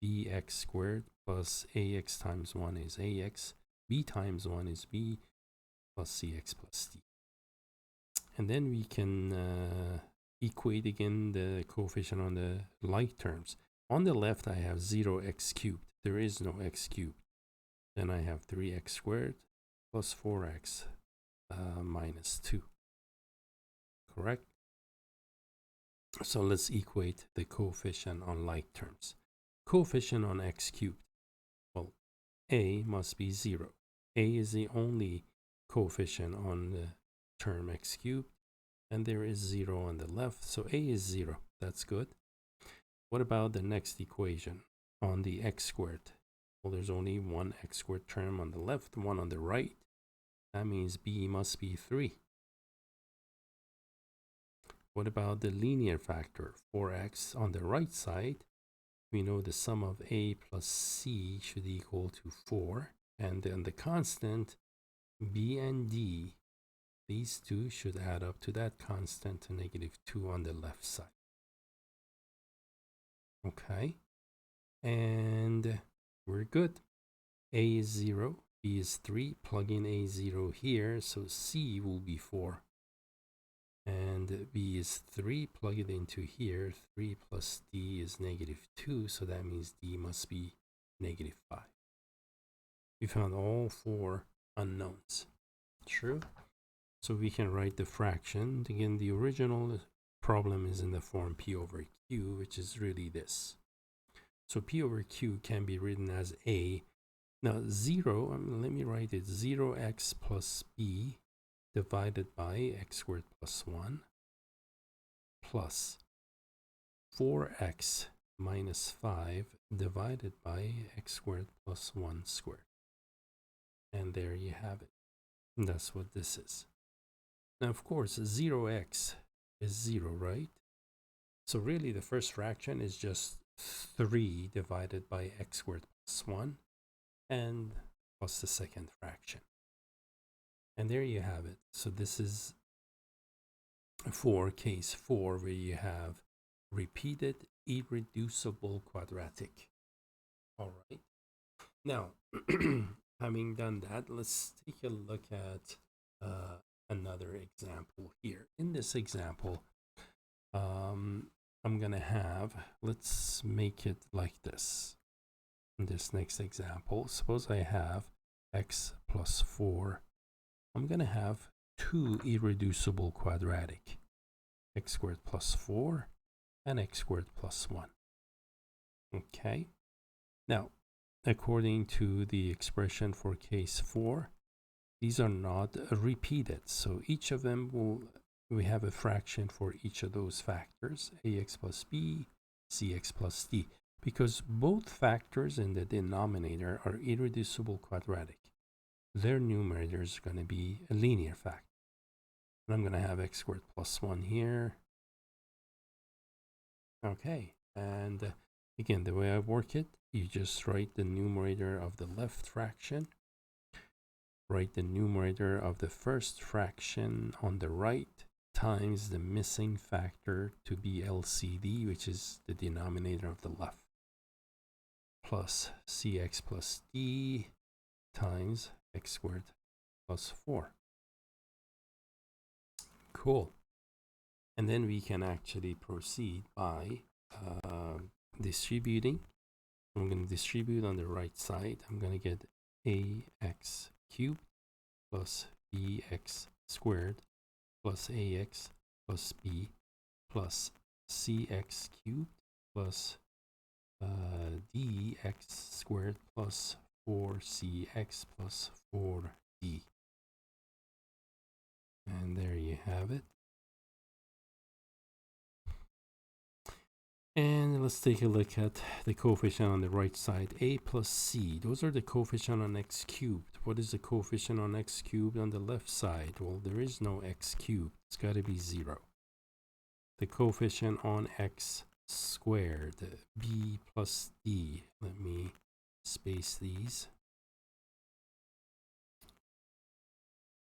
bx squared plus ax times 1 is ax, b times 1 is b, plus cx plus d. And then we can equate again the coefficient on the like terms. On the left, I have 0x cubed. There is no x cubed. Then I have 3x squared plus 4x minus 2. Correct? So let's equate the coefficient on like terms. Coefficient on x cubed. Well, a must be 0. A is the only coefficient on the term x cubed, and there is 0 on the left, so a is 0. That's good. What about the next equation on the x squared? Well, there's only one x squared term on the left, one on the right. That means b must be 3. What about the linear factor? 4x on the right side. We know the sum of a plus c should equal to 4. And then the constant b and d, these two should add up to that constant to -2 on the left side. Okay. And we're good. A is 0, b is 3. Plug in a 0 here, so c will be 4. And b is 3, plug it into here. 3 plus d is -2, so that means d must be -5. We found all 4 unknowns. True? So we can write the fraction. Again, the original problem is in the form p over q, which is really this. So p over q can be written as a. Now 0, let me write it, 0x plus b divided by x squared plus 1 plus 4x minus 5 divided by x squared plus 1 squared. And there you have it. And that's what this is. Now, of course, 0x is 0, right? So really the first fraction is just 3 divided by x squared plus 1 and plus the second fraction. And there you have it. So this is for case 4, where you have repeated irreducible quadratic. All right. Now, having done that, let's take a look at another example here. In this example, I'm going to have, let's make it like this. In this next example, suppose I have x plus 4, I'm going to have two irreducible quadratic, x squared plus 4 and x squared plus 1. Okay. Now, according to the expression for case 4, these are not repeated. So each of them we have a fraction for each of those factors, ax plus b, cx plus d, because both factors in the denominator are irreducible quadratic. Their numerator is going to be a linear factor. And I'm going to have x squared plus 1 here. Okay, and again, the way I work it, you just write the numerator of the left fraction, write the numerator of the first fraction on the right, times the missing factor to be LCD, which is the denominator of the left, plus cx plus d times x squared plus 4. Cool. And then we can actually proceed by distributing. I'm going to distribute on the right side. I'm going to get ax cubed plus bx squared plus ax plus b plus cx cubed plus dx squared plus 4cx plus 4d. And there you have it. And let's take a look at the coefficient on the right side, a plus c. Those are the coefficient on x cubed. What is the coefficient on x cubed on the left side? Well, there is no x cubed. It's got to be 0. The coefficient on x squared, b plus d. Let me space these.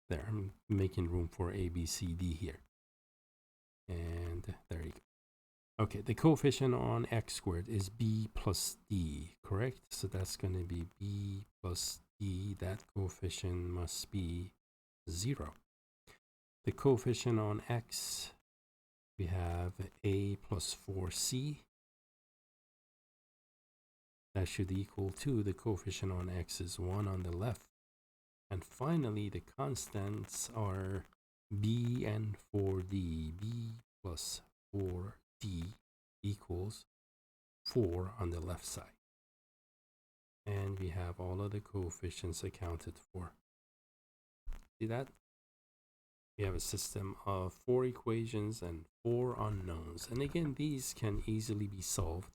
There, I'm making room for a, b, c, d here. And there you go. Okay, the coefficient on x squared is b plus d, correct? So that's going to be b plus d. That coefficient must be 0. The coefficient on x, we have a plus 4c. That should equal to the coefficient on x is 1 on the left. And finally, the constants are b and 4d. b plus 4d equals 4 on the left side. And we have all of the coefficients accounted for. See that? We have a system of 4 equations and 4 unknowns. And again, these can easily be solved.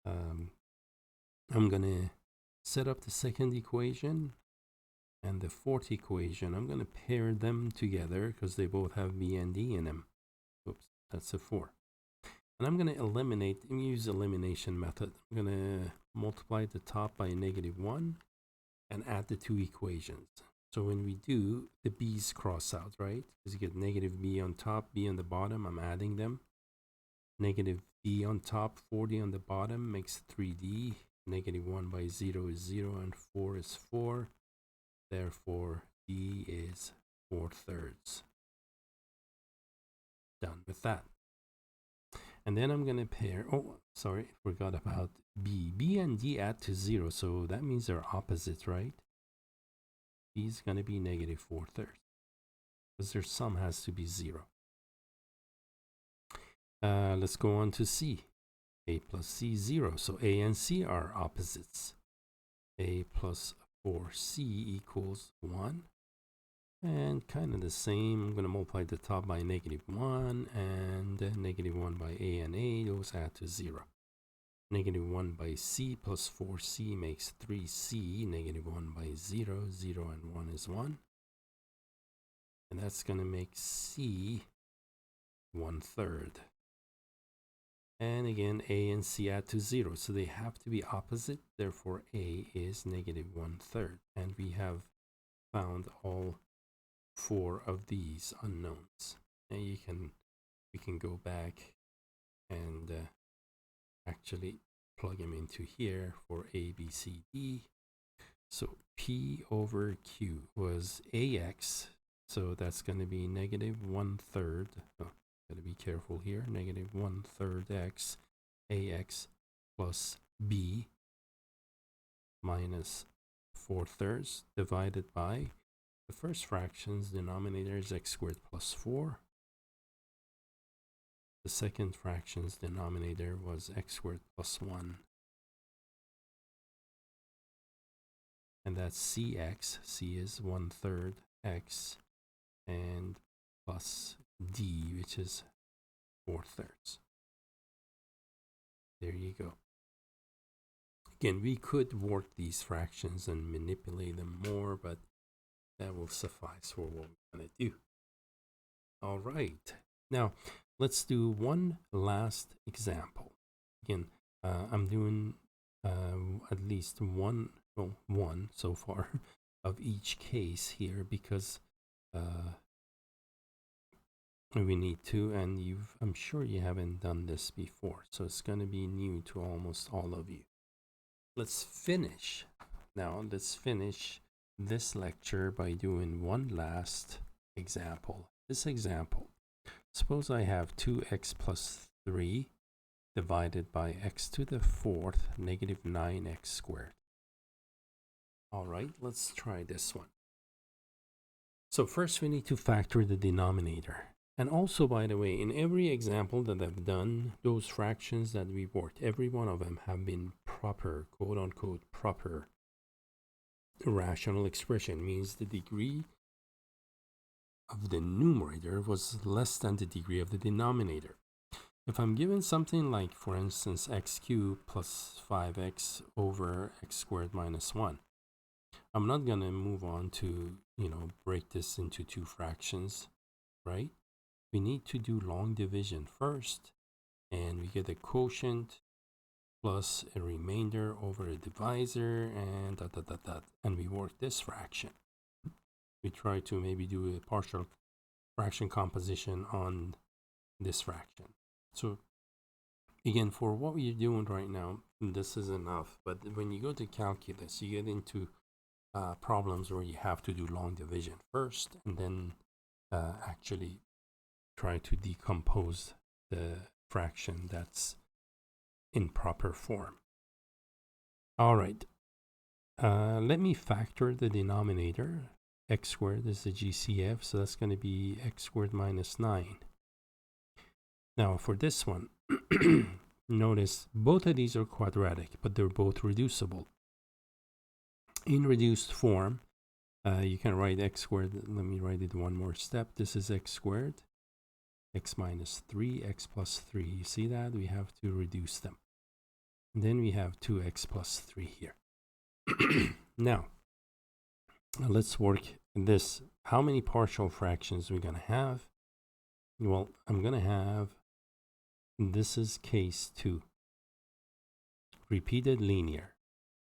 I'm going to set up the second equation and the fourth equation. I'm going to pair them together because they both have b and d in them. Oops, that's a 4. And I'm going to eliminate, use elimination method. I'm going to multiply the top by -1 and add the two equations. So when we do, the b's cross out, right? Because you get negative b on top, b on the bottom. I'm adding them. Negative d on top, 40 on the bottom makes 3d. -1 by 0 is 0 and 4 is 4. Therefore, d is 4/3. Done with that. And then I'm going to pair, oh, sorry, forgot about b. b and d add to 0, so that means they're opposites, right? b is going to be -4/3 because their sum has to be 0. Let's go on to c. a plus c, 0. So a and c are opposites. a plus 4c equals 1. And kind of the same, I'm going to multiply the top by -1 and -1 by a and a. Those add to 0. -1 by c plus 4c makes 3c. -1 by 0, 0 and 1 is 1. And that's going to make c 1/3. And again, a and c add to 0, so they have to be opposite. Therefore, a is -1/3. And we have found all 4 of these unknowns. And we can go back and actually plug them into here for a, b, c, d. So p over q was ax, so that's going to be -1/3. Oh, got to be careful here. -1/3 x, ax plus b minus 4/3 divided by the first fraction's denominator is x squared plus 4. The second fraction's denominator was x squared plus 1. And that's cx. C is 1/3 x, and plus d, which is 4/3. There you go. Again, we could work these fractions and manipulate them more, but that will suffice for what we're going to do. All right. Now, let's do one last example. Again, I'm doing at least one so far of each case here because we need to, and I'm sure you haven't done this before, so it's going to be new to almost all of you. Let's finish this lecture by doing one last example. This example, suppose I have 2x plus 3 divided by x to the 4th negative 9x squared. All right, let's try this one. So first we need to factor the denominator. And also, by the way, in every example that I've done, those fractions that we worked, every one of them have been proper, quote unquote, proper rational expression. Means the degree of the numerator was less than the degree of the denominator. If I'm given something like, for instance, x cubed plus 5x over x squared minus 1, I'm not going to move on to, break this into two fractions, right? We need to do long division first, and we get a quotient plus a remainder over a divisor, and and we work this fraction. We try to maybe do a partial fraction composition on this fraction. So again, for what we're doing right now, this is enough. But when you go to calculus, you get into problems where you have to do long division first, and then actually try to decompose the fraction that's in proper form. All right. Let me factor the denominator. X squared is the GCF, so that's going to be x squared minus 9. Now for this one, notice both of these are quadratic, but they're both reducible. In reduced form, you can write x squared. Let me write it one more step. This is x squared, x minus 3, x plus 3. You see that? We have to reduce them. And then we have 2x plus 3 here. Now, let's work this. How many partial fractions are we going to have? Well, I'm going to have, this is case 2, repeated linear.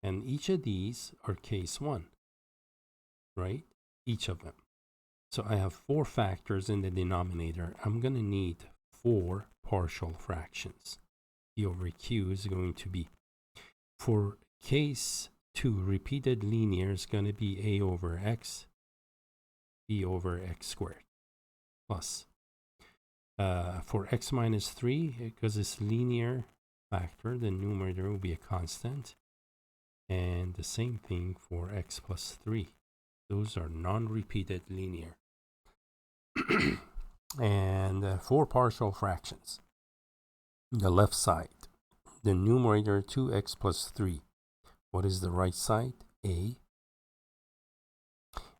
And each of these are case 1, right? Each of them. So I have 4 factors in the denominator. I'm going to need 4 partial fractions. P over Q is going to be, for case 2, repeated linear is going to be a over x, b over x squared, plus for x minus 3, because it's linear factor, the numerator will be a constant, and the same thing for x plus 3. Those are non-repeated linear. And 4 partial fractions. The left side, the numerator 2x plus 3. What is the right side? A.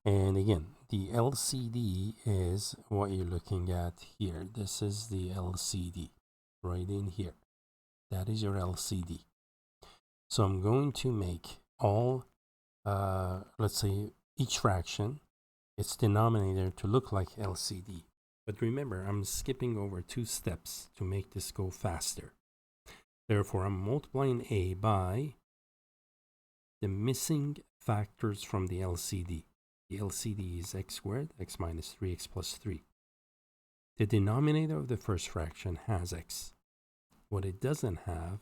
And again, the LCD is what you're looking at here. This is the LCD right in here. That is your LCD. So I'm going to make all, let's say, each fraction, its denominator to look like LCD. But remember, I'm skipping over 2 steps to make this go faster. Therefore, I'm multiplying A by the missing factors from the LCD. The LCD is x squared, x minus 3x plus 3. The denominator of the first fraction has x. What it doesn't have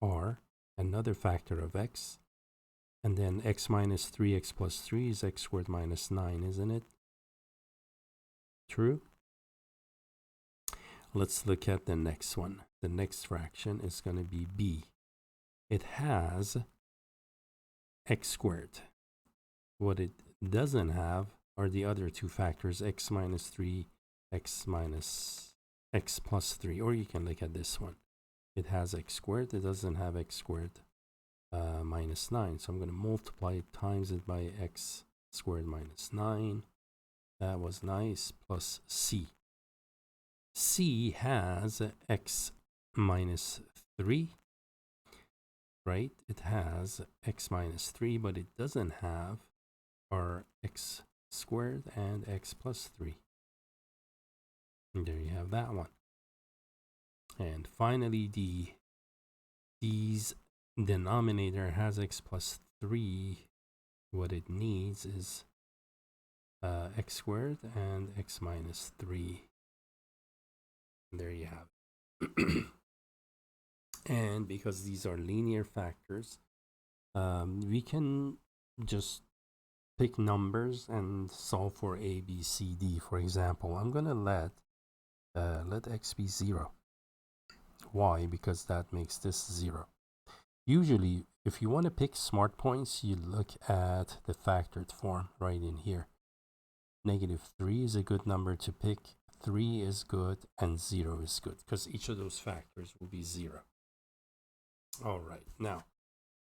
are another factor of x, and then x minus 3x plus 3 is x squared minus 9, isn't it? True? Let's look at the next one. The next fraction is going to be b. It has x squared. What it doesn't have are the other two factors, x minus 3, x minus x plus 3. Or you can look at this one. It has x squared. It doesn't have x squared minus 9. So I'm going to multiply it, times it by x squared minus 9. That was nice. Plus c. C has x minus 3, right? It has x minus 3, but it doesn't have our x squared and x plus 3. And there you have that one. And finally, d's denominator has x plus 3. What it needs is x squared and x minus 3. And there you have it. And because these are linear factors, we can just pick numbers and solve for a, b, c, d. For example, I'm going to let x be 0. Why? Because that makes this 0. Usually, if you want to pick smart points, you look at the factored form right in here. -3 is a good number to pick, 3 is good, and 0 is good, because each of those factors will be 0. All right, now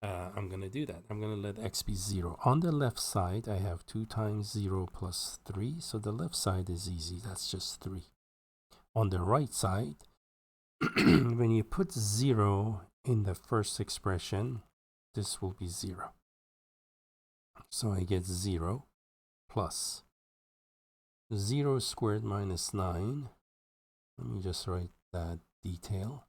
I'm going to do that. I'm going to let x be 0. On the left side, I have 2 times 0 plus 3, so the left side is easy. That's just 3. On the right side, when you put 0 in the first expression, this will be 0. So I get 0 plus 0 squared minus 9. Let me just write that detail.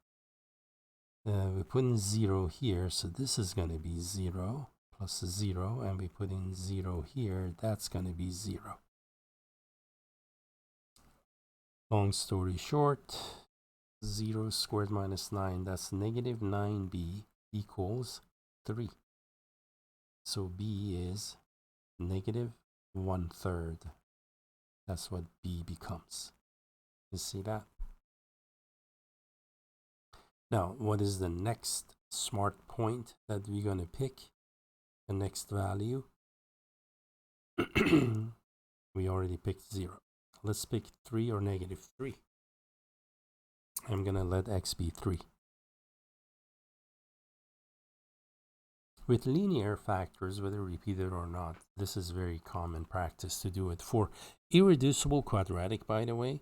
We put in 0 here, so this is going to be 0 plus 0, and we put in 0 here, that's going to be 0. Long story short, 0 squared minus 9, that's negative 9b equals 3. So b is negative 1/3. That's what b becomes. You see that? Now, what is the next smart point that we're going to pick? The next value? We already picked 0. Let's pick 3 or -3. I'm going to let x be 3. With linear factors, whether repeated or not, this is very common practice to do it. For irreducible quadratic, by the way,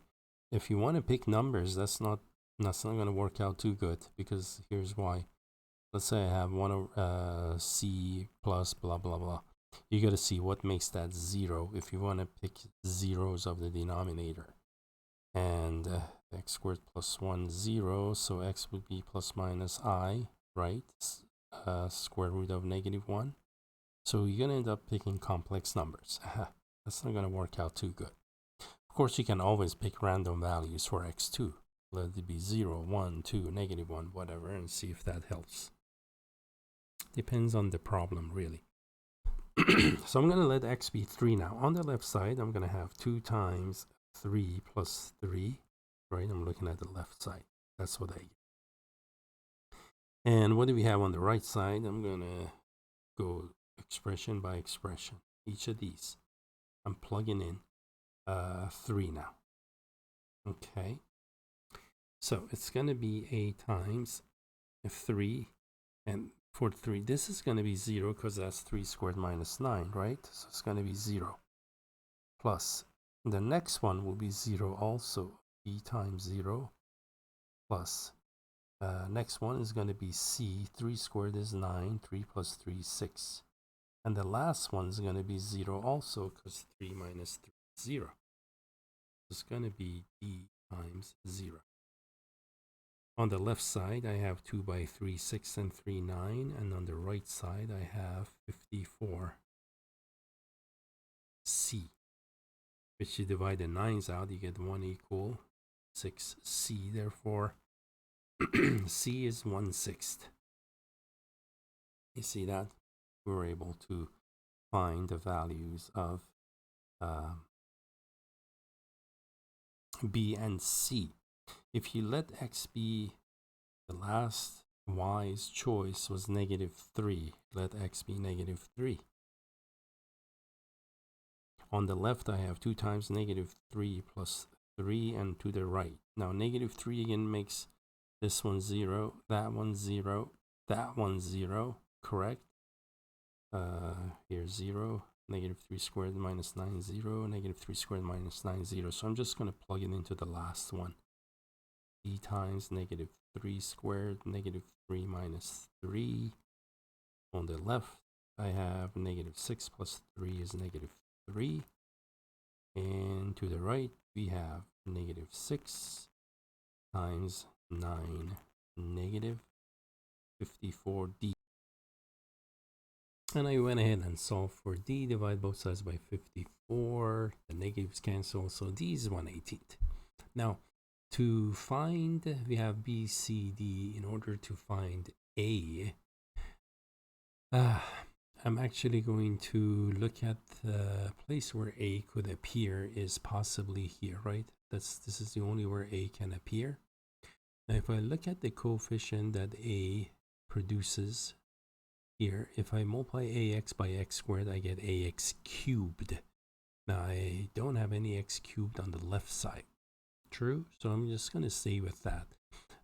if you want to pick numbers, that's not going to work out too good, because here's why. Let's say I have one c plus blah blah blah. You got to see what makes that 0 if you want to pick zeros of the denominator. And x squared plus 1, 0, so x would be plus minus I, right? Square root of -1. So you're going to end up picking complex numbers. That's not going to work out too good. Of course, you can always pick random values for x2. Let it be 0, 1, 2, -1, whatever, and see if that helps. Depends on the problem, really. So I'm going to let x be 3 now. On the left side, I'm going to have 2 times 3 plus 3, right? I'm looking at the left side. That's what I get. And what do we have on the right side? I'm going to go expression by expression. Each of these, I'm plugging in 3 now. Okay. So it's going to be a times 3. And for 3, this is going to be 0 because that's 3 squared minus 9, right? So it's going to be 0. Plus, the next one will be 0 also. B times 0 plus. Next one is going to be C. 3 squared is 9. 3 plus 3 is 6. And the last one is going to be 0 also because 3 minus 3 is 0. It's going to be D times 0. On the left side, I have 2 by 3, 6, and 3, 9. And on the right side, I have 54. C. Which you divide the 9s out, you get 1 equal 6C. Therefore, C is 1/6. You see that? We were able to find the values of B and C. If you let x be the last y's choice was -3, let x be -3. On the left, I have 2 times negative 3 plus 3, and to the right. Now, negative 3 again makes this one 0, that one 0, that one 0, correct? Here's 0, negative 3 squared minus 9, 0, negative 3 squared minus 9, 0. So I'm just going to plug it into the last one. D times negative 3 squared, negative 3 minus 3. On the left, I have negative 6 plus 3 is negative 3. And to the right, we have negative 6 times 9, negative 54D. And I went ahead and solved for D. Divide both sides by 54. The negatives cancel, so D is 1/18. Now, to find, we have B, C, D. In order to find A, I'm actually going to look at the place where A could appear is possibly here, right? This is the only where A can appear. Now, if I look at the coefficient that A produces here, if I multiply AX by X squared, I get AX cubed. Now, I don't have any X cubed on the left side. True? So I'm just going to stay with that.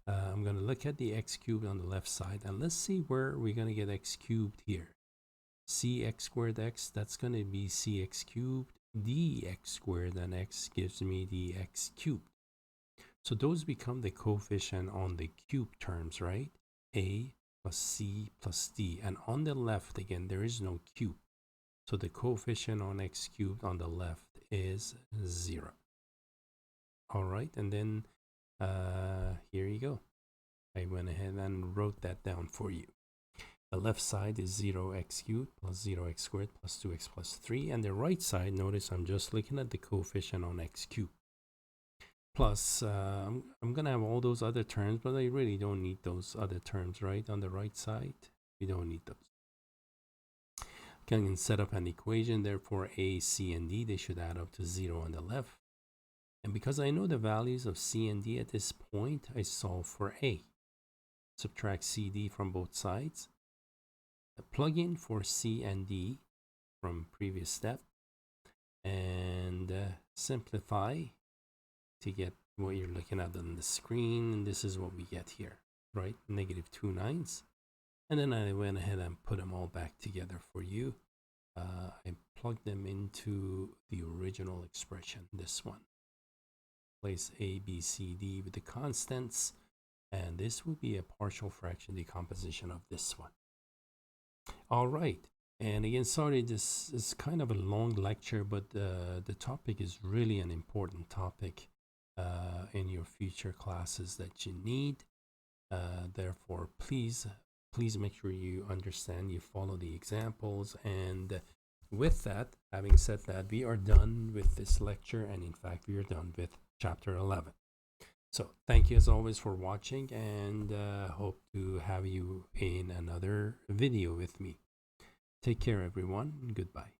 I'm going to look at the X cubed on the left side, and let's see where we're going to get X cubed here. Cx squared X, that's going to be Cx cubed. Dx squared and X gives me the X cubed. So those become the coefficient on the cube terms, right? A plus C plus D. And on the left, again, there is no cube. So the coefficient on X cubed on the left is 0. All right, and then here you go. I went ahead and wrote that down for you. The left side is 0x cubed plus 0x squared plus 2x plus 3. And the right side, notice I'm just looking at the coefficient on x cubed. Plus, I'm going to have all those other terms, but I really don't need those other terms, right? On the right side, we don't need those. I can set up an equation, therefore A, C, and D, they should add up to 0 on the left. And because I know the values of C and D at this point, I solve for A. Subtract CD from both sides. Plug in for C and D from previous step. And simplify to get what you're looking at on the screen. And this is what we get here, right? Negative 2 nines. And then I went ahead and put them all back together for you. I plugged them into the original expression, this one. Place A, B, C, D with the constants. And this will be a partial fraction decomposition of this one. All right. And again, sorry, this is kind of a long lecture, but the topic is really an important topic in your future classes that you need. Therefore, please make sure you understand, you follow the examples. And with that, having said that, we are done with this lecture. And in fact, we are done with chapter 11. So thank you as always for watching, and hope to have you in another video with me. Take care, everyone. Goodbye.